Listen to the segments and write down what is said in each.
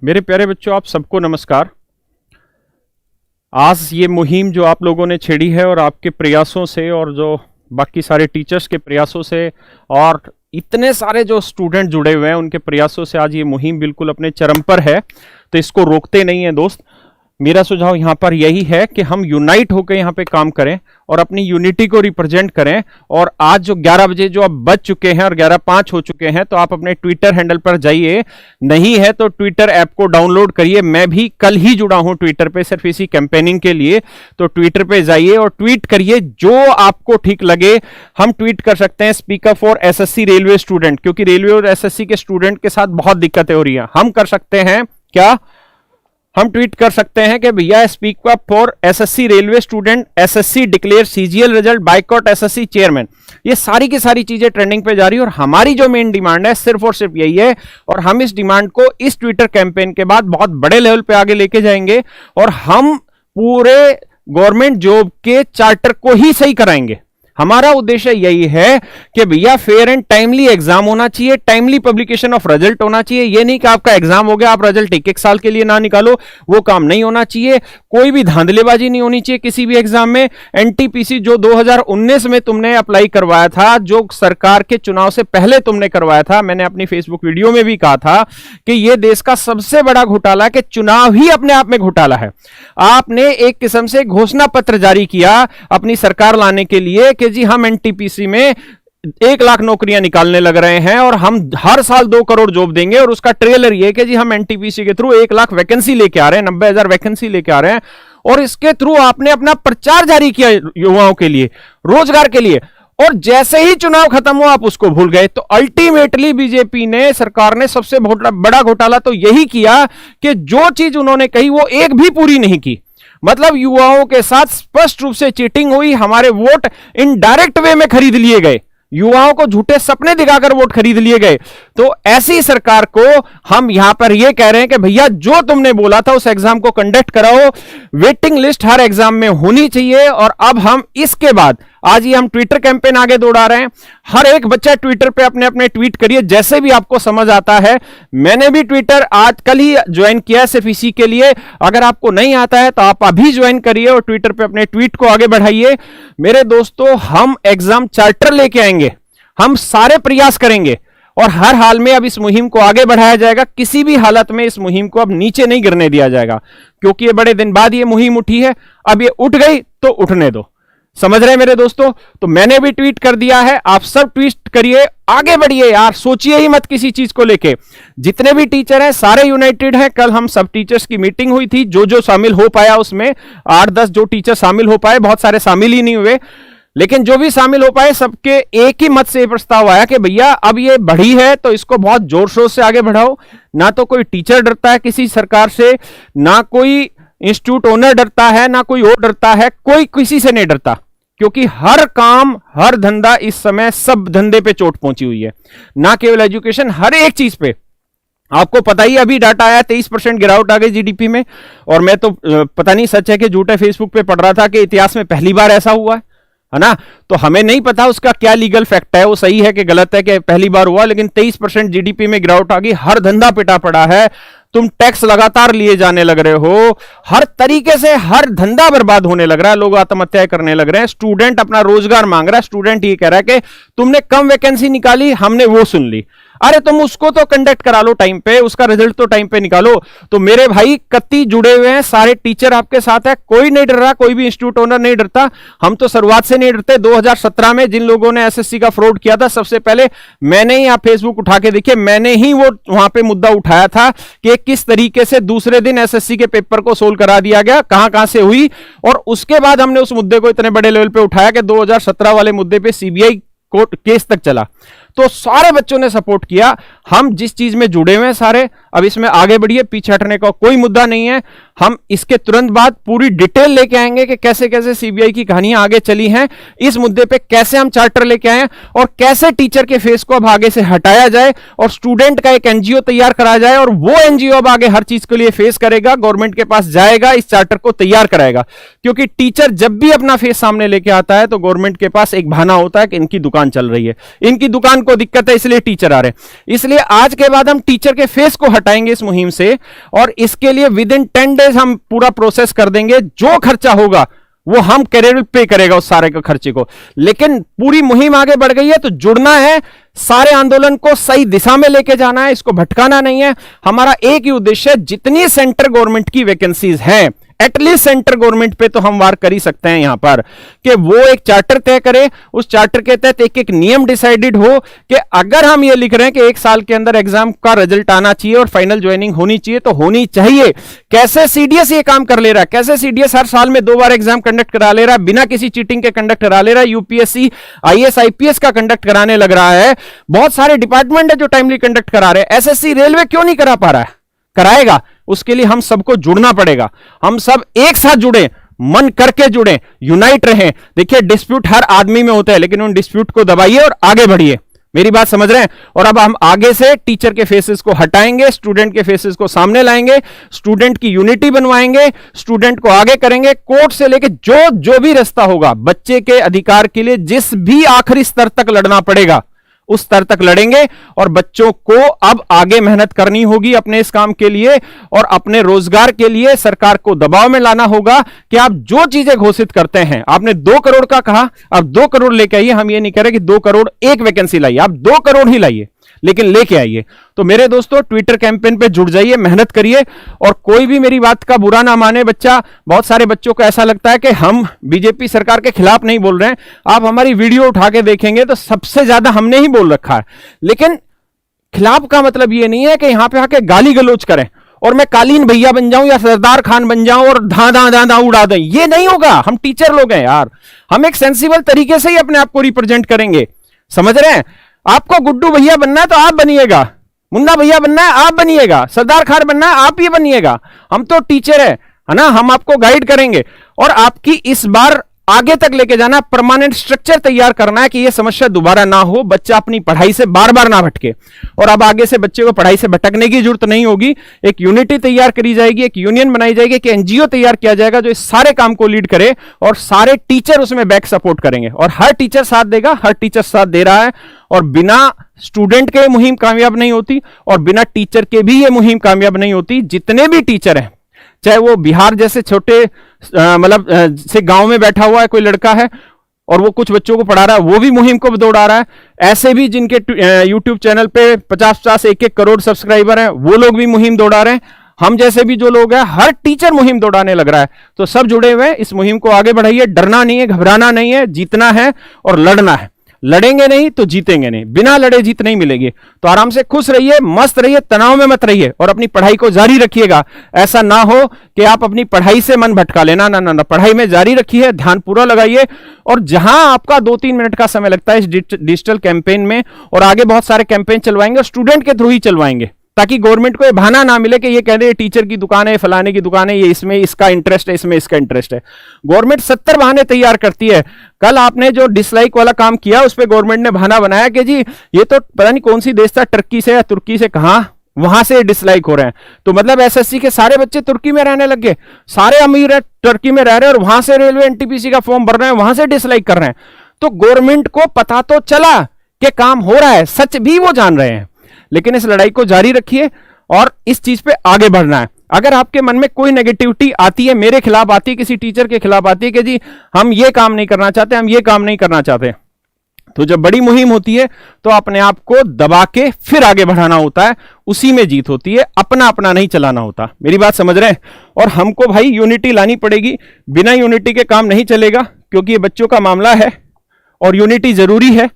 मेरे प्यारे बच्चों, आप सबको नमस्कार। आज ये मुहिम जो आप लोगों ने छेड़ी है और आपके प्रयासों से और जो बाकी सारे टीचर्स के प्रयासों से और इतने सारे जो स्टूडेंट जुड़े हुए हैं उनके प्रयासों से आज ये मुहिम बिल्कुल अपने चरम पर है। तो इसको रोकते नहीं है दोस्त। मेरा सुझाव यहाँ पर यही है कि हम यूनाइट होकर यहाँ पे काम करें और अपनी यूनिटी को रिप्रेजेंट करें। और आज जो 11 बजे जो अब बज चुके हैं और 11:05 हो चुके हैं, तो आप अपने ट्विटर हैंडल पर जाइए। नहीं है तो ट्विटर ऐप को डाउनलोड करिए। मैं भी कल ही जुड़ा हूं ट्विटर पे सिर्फ इसी कैंपेनिंग के लिए। तो ट्विटर पे जाइए और ट्वीट करिए जो आपको ठीक लगे। हम ट्वीट कर सकते हैं speak up for SSC railway student, क्योंकि रेलवे और एसएससी के स्टूडेंट के साथ बहुत दिक्कतें हो रही हैं। हम कर सकते हैं क्या? हम ट्वीट कर सकते हैं कि भैया speak up for SSC railway student, SSC declare CGL result, boycott SSC chairman. ये सारी की सारी चीजें ट्रेंडिंग पे जा रही है और हमारी जो मेन डिमांड है सिर्फ और सिर्फ यही है। और हम इस डिमांड को इस ट्विटर कैंपेन के बाद बहुत बड़े लेवल पे आगे लेके जाएंगे और हम पूरे गवर्नमेंट जॉब के चार्टर को ही सही कराएंगे। हमारा उद्देश्य यही है कि भैया फेयर एंड टाइमली एग्जाम होना चाहिए, टाइमली पब्लिकेशन ऑफ रिजल्ट होना चाहिए। ये नहीं कि आपका एग्जाम हो गया, आप रिजल्ट एक साल के लिए ना निकालो, वो काम नहीं होना चाहिए। कोई भी धांधलेबाजी नहीं होनी चाहिए किसी भी एग्जाम में। एनटीपीसी जो 2019 में तुमने अप्लाई करवाया था, जो सरकार के चुनाव से पहले तुमने करवाया था, मैंने अपनी फेसबुक वीडियो में भी कहा था कि यह देश का सबसे बड़ा घोटाला कि चुनाव ही अपने आप में घोटाला है। आपने एक किस्म से घोषणा पत्र जारी किया अपनी सरकार लाने के लिए कि जी हम एनटीपीसी में 1 लाख नौकरियां निकालने लग रहे हैं और हम हर साल 2 करोड़ जॉब देंगे। और उसका ट्रेलर ये कि जी हम एनटीपीसी के थ्रू 1 लाख वैकेंसी लेके आ रहे हैं, 90,000 वैकेंसी लेके आ रहे हैं। और इसके थ्रू आपने अपना प्रचार जारी किया युवाओं के लिए, रोजगार के लिए। और जैसे ही चुनाव खत्म हुआ आप उसको भूल गए। तो अल्टीमेटली बीजेपी ने, सरकार ने सबसे बड़ा घोटाला तो यही किया कि जो चीज उन्होंने कही वो एक भी पूरी नहीं की। मतलब युवाओं के साथ स्पष्ट रूप से चीटिंग हुई। हमारे वोट इनडायरेक्ट वे में खरीद लिए गए, युवाओं को झूठे सपने दिखाकर वोट खरीद लिए गए। तो ऐसी सरकार को हम यहां पर यह कह रहे हैं कि भैया जो तुमने बोला था उस एग्जाम को कंडक्ट कराओ। वेटिंग लिस्ट हर एग्जाम में होनी चाहिए। और अब हम इसके बाद आज ही हम ट्विटर कैंपेन आगे दौड़ा रहे हैं। हर एक बच्चा ट्विटर पे अपने अपने ट्वीट करिए जैसे भी आपको समझ आता है। मैंने भी ट्विटर आज कल ही ज्वाइन किया सिर्फ इसी के लिए। अगर आपको नहीं आता है तो आप अभी ज्वाइन करिए और ट्विटर पे अपने ट्वीट को आगे बढ़ाइए। मेरे दोस्तों, हम एग्जाम चार्टर लेके आएंगे, हम सारे प्रयास करेंगे और हर हाल में अब इस मुहिम को आगे बढ़ाया जाएगा। किसी भी हालत में इस मुहिम को अब नीचे नहीं गिरने दिया जाएगा, क्योंकि ये बड़े दिन बाद ये मुहिम उठी है। अब ये उठ गई तो उठने दो। समझ रहे हैं मेरे दोस्तों? तो मैंने भी ट्वीट कर दिया है, आप सब ट्वीट करिए, आगे बढ़िए यार, सोचिए ही मत किसी चीज को लेके। जितने भी टीचर हैं सारे यूनाइटेड हैं। कल हम सब टीचर्स की मीटिंग हुई थी, जो शामिल हो पाया उसमें 8-10 जो टीचर शामिल हो पाए, बहुत सारे शामिल ही नहीं हुए, लेकिन जो भी शामिल हो पाए सबके एक ही मत से प्रस्ताव आया कि भैया अब ये बढ़ी है तो इसको बहुत जोर शोर से आगे बढ़ाओ। ना तो कोई टीचर डरता है किसी सरकार से, ना कोई इंस्टीट्यूट ओनर डरता है, ना कोई और डरता है, कोई किसी से नहीं डरता, क्योंकि हर काम, हर धंधा इस समय सब धंधे पे चोट पहुंची हुई है। ना केवल एजुकेशन, हर एक चीज पे। आपको पता ही अभी डाटा आया 23% गिरावट आ गई जीडीपी में। और मैं तो पता नहीं सच है कि झूठ है, फेसबुक पे पढ़ रहा था कि इतिहास में पहली बार ऐसा हुआ है ना। तो हमें नहीं पता उसका क्या लीगल फैक्ट है, वो सही है कि गलत है कि पहली बार हुआ, लेकिन 23% जीडीपी में गिरावट आ गई। हर धंधा पिटा पड़ा है, तुम टैक्स लगातार लिए जाने लग रहे हो, हर तरीके से हर धंधा बर्बाद होने लग रहा है, लोग आत्महत्या करने लग रहे हैं। स्टूडेंट अपना रोजगार मांग रहा है। स्टूडेंट ये कह रहा है कि तुमने कम वैकेंसी निकाली, हमने वो सुन ली। अरे तुम उसको तो कंडक्ट करा लो टाइम पे, उसका रिजल्ट तो टाइम पे निकालो। तो मेरे भाई कत्ती जुड़े हुए हैं, सारे टीचर आपके साथ है, कोई नहीं डर रहा, कोई भी इंस्टीट्यूट ओनर नहीं डरता। हम तो शुरुआत से नहीं डरते। 2017 में जिन लोगों ने एसएससी का फ्रॉड किया था, सबसे पहले मैंने ही, आप फेसबुक उठा के देखिए, मैंने ही वो वहां पे मुद्दा उठाया था कि किस तरीके से दूसरे दिन एसएससी के पेपर को सोल्व करा दिया गया, कहां से हुई। और उसके बाद हमने उस मुद्दे को इतने बड़े लेवल पे उठाया कि 2017 वाले मुद्दे पे सीबीआई कोर्ट केस तक चला। तो सारे बच्चों ने सपोर्ट किया। हम जिस चीज में जुड़े हुए हैं सारे, अब इसमें आगे बढ़िए, पीछे हटने का कोई मुद्दा नहीं है। हम इसके तुरंत बाद पूरी डिटेल लेके आएंगे कि कैसे कैसे सीबीआई की कहानियां आगे चली हैं, इस मुद्दे पे कैसे हम चार्टर लेके आए और कैसे टीचर के फेस को अब आगे से हटाया जाए और स्टूडेंट का एक एनजीओ तैयार करा जाए और वो एनजीओ अब आगे हर चीज के लिए फेस करेगा, गवर्नमेंट के पास जाएगा, इस चार्टर को तैयार कराएगा। क्योंकि टीचर जब भी अपना फेस सामने लेके आता है तो गवर्नमेंट के पास एक बहाना होता है कि इनकी दुकान चल रही है, इनकी दुकान को दिक्कत है इसलिए टीचर आ रहे हैं। इसलिए आज के बाद हम टीचर के फेस को हटाएंगे इस मुहिम से और इसके लिए विद इन 10 डेज हम पूरा प्रोसेस कर देंगे। जो खर्चा होगा वो हम कैरियर पे करेगा उस सारे के खर्चे को। लेकिन पूरी मुहिम आगे बढ़ गई है तो जुड़ना है, सारे आंदोलन को सही दिशा में लेके जाना है, इसको भटकाना नहीं है। हमारा एक ही उद्देश्य है, जितनी सेंटर गवर्नमेंट की वैकेंसीज हैं एटलीस्ट सेंटर गवर्नमेंट पे तो हम वार कर ही सकते हैं यहां पर कि वो एक चार्टर तय करे, उस चार्टर के तहत एक एक नियम डिसाइडेड हो कि अगर हम ये लिख रहे हैं कि 1 साल के अंदर एग्जाम का रिजल्ट आना चाहिए और फाइनल ज्वाइनिंग होनी चाहिए तो होनी चाहिए। कैसे सीडीएस ये काम कर ले रहा है, कैसे सीडीएस हर साल में 2 बार एग्जाम कंडक्ट करा ले रहा है, बिना किसी चीटिंग के कंडक्ट करा ले रहा है, यूपीएससी आईएएस आईपीएस का कंडक्ट कराने लग रहा है। बहुत सारे डिपार्टमेंट है जो टाइमली कंडक्ट करा रहे हैं, एसएससी रेलवे क्यों नहीं करा पा रहा है? कराएगा। उसके लिए हम सबको जुड़ना पड़ेगा, हम सब एक साथ जुड़े, मन करके जुड़े, यूनाइट रहें। देखिए डिस्प्यूट हर आदमी में होता है लेकिन उन डिस्प्यूट को दबाइए और आगे बढ़िए। मेरी बात समझ रहे हैं? और अब हम आगे से टीचर के फेसेस को हटाएंगे, स्टूडेंट के फेसेस को सामने लाएंगे, स्टूडेंट की यूनिटी बनवाएंगे, स्टूडेंट को आगे करेंगे। कोर्ट से लेके जो भी रास्ता होगा बच्चे के अधिकार के लिए, जिस भी आखिरी स्तर तक लड़ना पड़ेगा उस स्तर तक लड़ेंगे। और बच्चों को अब आगे मेहनत करनी होगी अपने इस काम के लिए और अपने रोजगार के लिए सरकार को दबाव में लाना होगा कि आप जो चीजें घोषित करते हैं, आपने 2 करोड़ का कहा, अब 2 करोड़ लेके आइए। हम ये नहीं कह रहे कि 2 करोड़ एक वैकेंसी लाइए, आप 2 करोड़ ही लाइए लेकिन लेके आइए। तो मेरे दोस्तों ट्विटर कैंपेन पे जुड़ जाइए, मेहनत करिए और कोई भी मेरी बात का बुरा ना माने बच्चा। बहुत सारे बच्चों को ऐसा लगता है कि हम बीजेपी सरकार के खिलाफ नहीं बोल रहे हैं। आप हमारी वीडियो उठा के देखेंगे तो सबसे ज्यादा हमने ही बोल रखा है। लेकिन खिलाफ का मतलब यह नहीं है कि यहां पे आके गाली गलौज करें और मैं कालीन भैया बन जाऊं या सरदार खान बन जाऊं और धा उड़ा दें। ये नहीं होगा। हम टीचर लोग हैं यार, हम एक सेंसिबल तरीके से ही अपने आप को रिप्रेजेंट करेंगे। समझ रहे हैं? आपको गुड्डू भैया बनना है तो आप बनिएगा, मुन्ना भैया बनना है आप बनिएगा, सरदार खान बनना है आप ही बनिएगा। हम तो टीचर है ना, हम आपको गाइड करेंगे और आपकी इस बार आगे तक लेके जाना, परमानेंट स्ट्रक्चर तैयार करना है कि यह समस्या दोबारा ना हो, बच्चा अपनी पढ़ाई से बार बार ना भटके। और अब आगे से बच्चे को पढ़ाई से भटकने की जरूरत नहीं होगी। एक यूनिटी तैयार करी जाएगी, एक यूनियन बनाई जाएगी, एक एनजीओ तैयार किया जाएगा जो इस सारे काम को लीड करे और सारे टीचर उसमें बैक सपोर्ट करेंगे और हर टीचर साथ देगा। हर टीचर साथ दे रहा है और बिना स्टूडेंट के मुहिम कामयाब नहीं होती और बिना टीचर के भी ये मुहिम कामयाब नहीं होती। जितने भी टीचर हैं, चाहे वो बिहार जैसे छोटे मतलब से गांव में बैठा हुआ है कोई लड़का है और वो कुछ बच्चों को पढ़ा रहा है, वो भी मुहिम को दौड़ा रहा है। ऐसे भी जिनके यूट्यूब चैनल पे 50-50 1-1 करोड़ सब्सक्राइबर हैं, वो लोग भी मुहिम दौड़ा रहे हैं। हम जैसे भी जो लोग हैं, हर टीचर मुहिम दौड़ाने लग रहा है। तो सब जुड़े हुए हैं, इस मुहिम को आगे बढ़ाइए। डरना नहीं है, घबराना नहीं है, जीतना है और लड़ना है। लड़ेंगे नहीं तो जीतेंगे नहीं, बिना लड़े जीत नहीं मिलेगी। तो आराम से खुश रहिए, मस्त रहिए, तनाव में मत रहिए और अपनी पढ़ाई को जारी रखिएगा। ऐसा ना हो कि आप अपनी पढ़ाई से मन भटका लेना, ना ना ना, पढ़ाई में जारी रखिए, ध्यान पूरा लगाइए। और जहां आपका 2-3 मिनट का समय लगता है इस डिजिटल कैंपेन में, और आगे बहुत सारे कैंपेन चलवाएंगे और स्टूडेंट के थ्रू ही चलवाएंगे ताकि गवर्नमेंट को ये बहाना ना मिले कि ये कह दे टीचर की दुकान है, फलाने की दुकान है, ये इसमें इसका इंटरेस्ट है, इसमें इसका इंटरेस्ट है। गवर्नमेंट 70 बहाने तैयार करती है। कल आपने जो डिसलाइक वाला काम किया उस पर गवर्नमेंट ने बहाना बनाया कि जी ये तो पता नहीं कौन सी देश था, टर्की से या तुर्की से, कहां वहां से डिसलाइक हो रहे हैं। तो मतलब एसएससी के सारे बच्चे तुर्की में रहने लग गए, सारे अमीर है टर्की में रह रहे हैं और वहां से रेलवे एनटीपीसी का फॉर्म भर रहे हैं, वहां से डिसलाइक कर रहे हैं। तो गवर्नमेंट को पता तो चला कि काम हो रहा है, सच भी वो जान रहे हैं। लेकिन इस लड़ाई को जारी रखिए और इस चीज पे आगे बढ़ना है। अगर आपके मन में कोई नेगेटिविटी आती है, मेरे खिलाफ आती है, किसी टीचर के खिलाफ आती है कि जी हम ये काम नहीं करना चाहते, हम ये काम नहीं करना चाहते, तो जब बड़ी मुहिम होती है तो अपने आप को दबा के फिर आगे बढ़ाना होता है, उसी में जीत होती है, अपना अपना नहीं चलाना होता। मेरी बात समझ रहे हैं? और हमको भाई यूनिटी लानी पड़ेगी, बिना यूनिटी के काम नहीं चलेगा, क्योंकि ये बच्चों का मामला है और यूनिटी जरूरी है।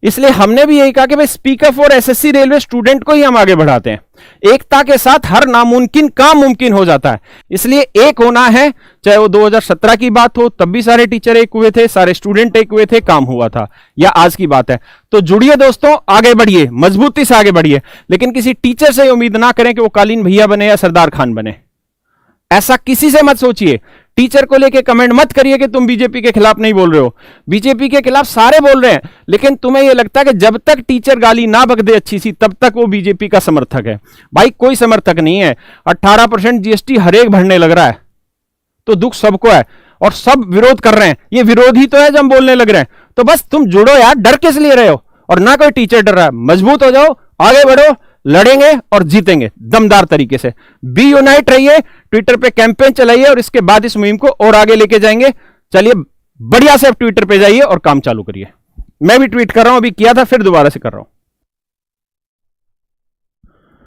इसलिए हमने भी यही कहा कि भाई speak up for SSC railway student को ही हम आगे बढ़ाते हैं। एकता के साथ हर नामुमकिन काम मुमकिन हो जाता है। इसलिए एक होना है, चाहे वो 2017 की बात हो, तब भी सारे टीचर एक हुए थे, सारे स्टूडेंट एक हुए थे, काम हुआ था, या आज की बात है। तो जुड़िए दोस्तों, आगे बढ़िए, मजबूती से आगे बढ़िए, लेकिन किसी टीचर से उम्मीद ना करें कि वो कालीन भैया बने या सरदार खान बने। ऐसा किसी से मत सोचिए। टीचर को लेके कमेंट मत करिए कि तुम बीजेपी के खिलाफ नहीं बोल रहे हो। बीजेपी के खिलाफ सारे बोल रहे हैं, लेकिन तुम्हें यह लगता है कि जब तक टीचर गाली ना बक दे अच्छी सी, तब तक वो बीजेपी का समर्थक है। भाई कोई समर्थक नहीं है। 18% जीएसटी हर एक भरने लग रहा है, तो दुख सबको है और सब विरोध कर रहे हैं। ये विरोध ही तो है जो हम बोलने लग रहे हैं। तो बस तुम जुड़ो यार, डर किस लिए रहे हो? और ना कोई टीचर डर रहा है। मजबूत हो जाओ, आगे बढ़ो, लड़ेंगे और जीतेंगे दमदार तरीके से। बी यूनाइट रहिए, ट्विटर पे कैंपेन चलाइए और इसके बाद इस मुहिम को और आगे लेके जाएंगे। चलिए बढ़िया से अब ट्विटर पे जाइए और काम चालू करिए। मैं भी ट्वीट कर रहा हूं, अभी किया था, फिर दोबारा से कर रहा हूं।